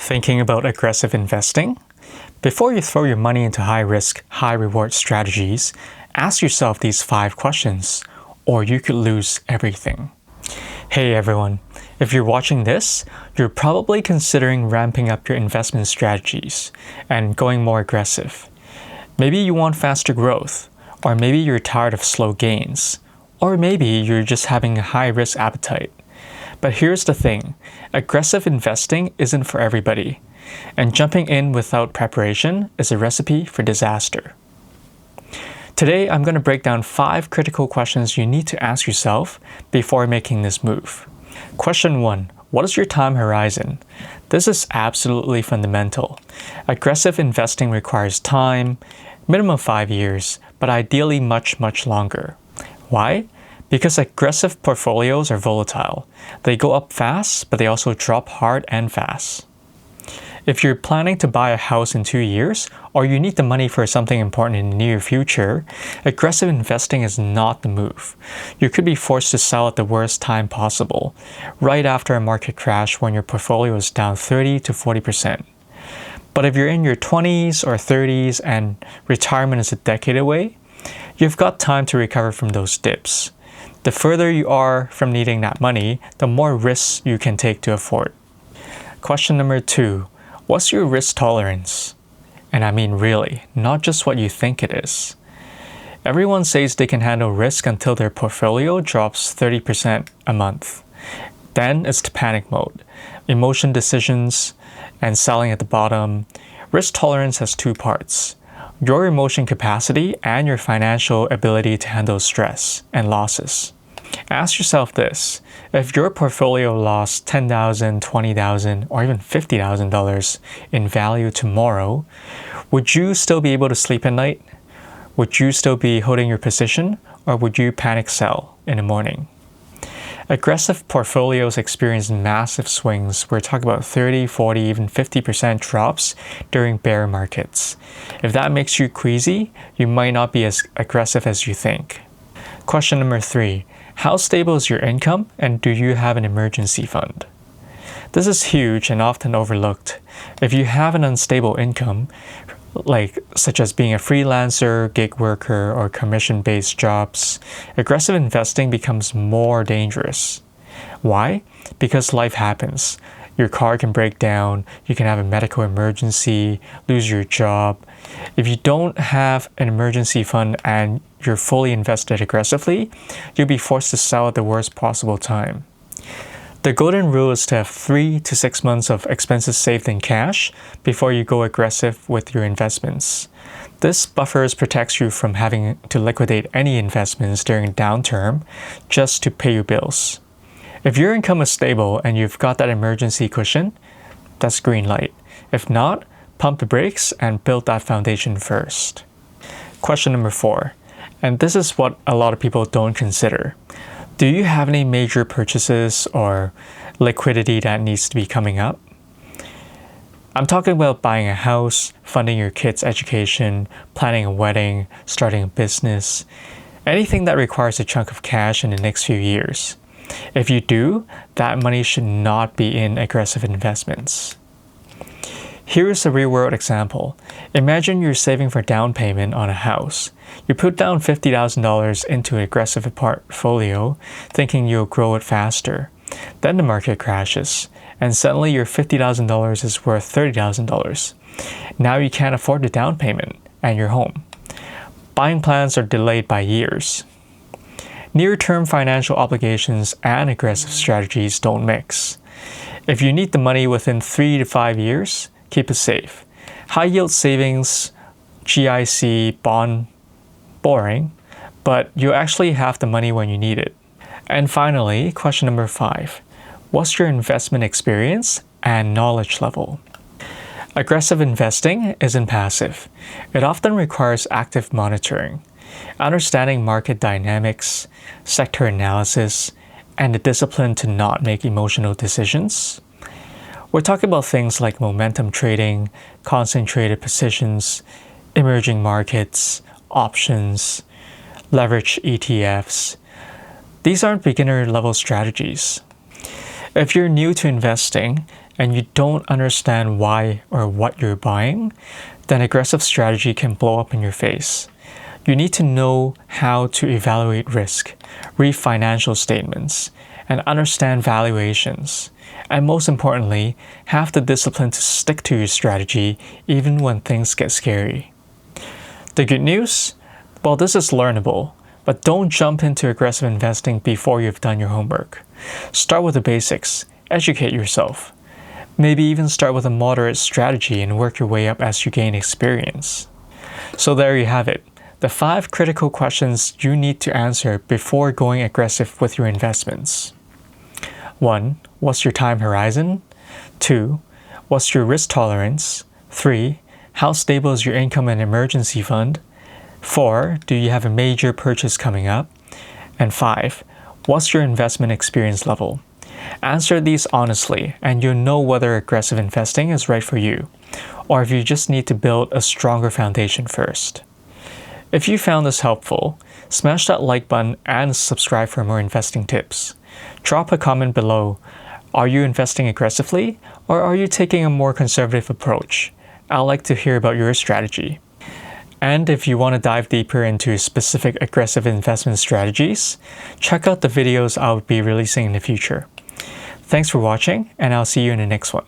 Thinking about aggressive investing? Before you throw your money into high-risk, high-reward strategies, ask yourself these 5 questions, or you could lose everything. Hey everyone, if you're watching this, you're probably considering ramping up your investment strategies and going more aggressive. Maybe you want faster growth, or maybe you're tired of slow gains, or maybe you're just having a high-risk appetite. But here's the thing, aggressive investing isn't for everybody, and jumping in without preparation is a recipe for disaster. Today, I'm going to break down 5 critical questions you need to ask yourself before making this move. Question 1. What is your time horizon? This is absolutely fundamental. Aggressive investing requires time, minimum 5 years, but ideally much longer. Why? Because aggressive portfolios are volatile. They go up fast, but they also drop hard and fast. If you're planning to buy a house in 2 years, or you need the money for something important in the near future, aggressive investing is not the move. You could be forced to sell at the worst time possible, right after a market crash when your portfolio is down 30 to 40%. But if you're in your 20s or 30s and retirement is a decade away, you've got time to recover from those dips. The further you are from needing that money, the more risks you can take to afford. Question number 2. What's your risk tolerance? And I mean really, not just what you think it is. Everyone says they can handle risk until their portfolio drops 30% a month. Then it's the panic mode, emotion decisions, and selling at the bottom. Risk tolerance has 2 parts. Your emotion capacity and your financial ability to handle stress and losses. Ask yourself this, if your portfolio lost $10,000, $20,000, or even $50,000 in value tomorrow, would you still be able to sleep at night? Would you still be holding your position, or would you panic sell in the morning? Aggressive portfolios experience massive swings. We're talking about 30, 40, even 50% drops during bear markets. If that makes you queasy, you might not be as aggressive as you think. Question number 3. How stable is your income, and do you have an emergency fund? This is huge and often overlooked. If you have an unstable income, such as being a freelancer, gig worker, or commission-based jobs, aggressive investing becomes more dangerous. Why? Because life happens. Your car can break down, you can have a medical emergency, lose your job. If you don't have an emergency fund and you're fully invested aggressively, you'll be forced to sell at the worst possible time. The golden rule is to have 3 to 6 months of expenses saved in cash before you go aggressive with your investments. This buffers protects you from having to liquidate any investments during a downturn just to pay your bills. If your income is stable and you've got that emergency cushion, that's green light. If not, pump the brakes and build that foundation first. Question number 4, and this is what a lot of people don't consider. Do you have any major purchases or liquidity that needs to be coming up? I'm talking about buying a house, funding your kids' education, planning a wedding, starting a business, anything that requires a chunk of cash in the next few years. If you do, that money should not be in aggressive investments. Here's a real-world example. Imagine you're saving for down payment on a house. You put down $50,000 into an aggressive portfolio, thinking you'll grow it faster. Then the market crashes, and suddenly your $50,000 is worth $30,000. Now you can't afford the down payment, and you're home. Buying plans are delayed by years. Near-term financial obligations and aggressive strategies don't mix. If you need the money within 3 to 5 years, keep it safe. High-yield savings, GIC, bond, boring, but you actually have the money when you need it. And finally, question number 5. What's your investment experience and knowledge level? Aggressive investing isn't passive. It often requires active monitoring, understanding market dynamics, sector analysis, and the discipline to not make emotional decisions. We're talking about things like momentum trading, concentrated positions, emerging markets, options, leverage ETFs. These aren't beginner-level strategies. If you're new to investing, and you don't understand why or what you're buying, then aggressive strategy can blow up in your face. You need to know how to evaluate risk, read financial statements, and understand valuations. And most importantly, have the discipline to stick to your strategy even when things get scary. The good news? Well, this is learnable, but don't jump into aggressive investing before you've done your homework. Start with the basics, educate yourself. Maybe even start with a moderate strategy and work your way up as you gain experience. So there you have it, the 5 critical questions you need to answer before going aggressive with your investments. 1. What's your time horizon? 2. What's your risk tolerance? 3. How stable is your income and emergency fund? 4. Do you have a major purchase coming up? And 5. What's your investment experience level? Answer these honestly, and you'll know whether aggressive investing is right for you, or if you just need to build a stronger foundation first. If you found this helpful, smash that like button and subscribe for more investing tips. Drop a comment below. Are you investing aggressively, or are you taking a more conservative approach? I'd like to hear about your strategy. And if you want to dive deeper into specific aggressive investment strategies, check out the videos I'll be releasing in the future. Thanks for watching, and I'll see you in the next one.